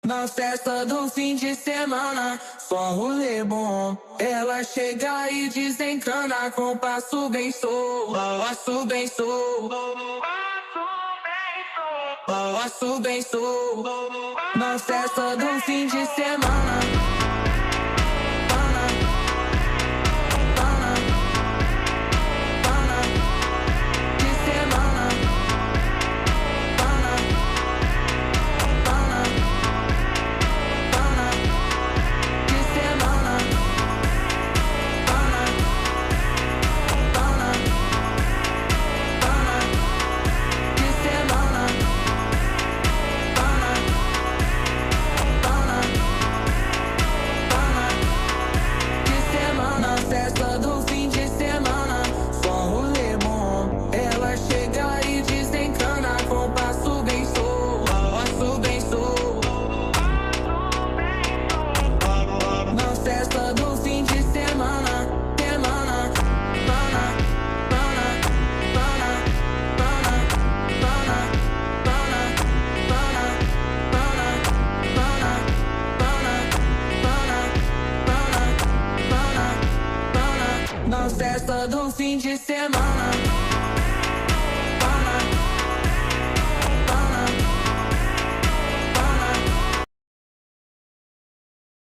Na festa do fim de semana, só rolê bom. Ela chega e desencana com passo bem solto, passo bem solto, passo bem solto. Na festa do fim de semana. Festa do fim de semana, só rolê bom. Ela chega e desencana com passo bem solto, passo bem solto. Na festa do fim de semana, semana, pana, pana, pana, pana, pana, pana, pana, pana, pana, pana, pana, pana. Na festa do fim de semana.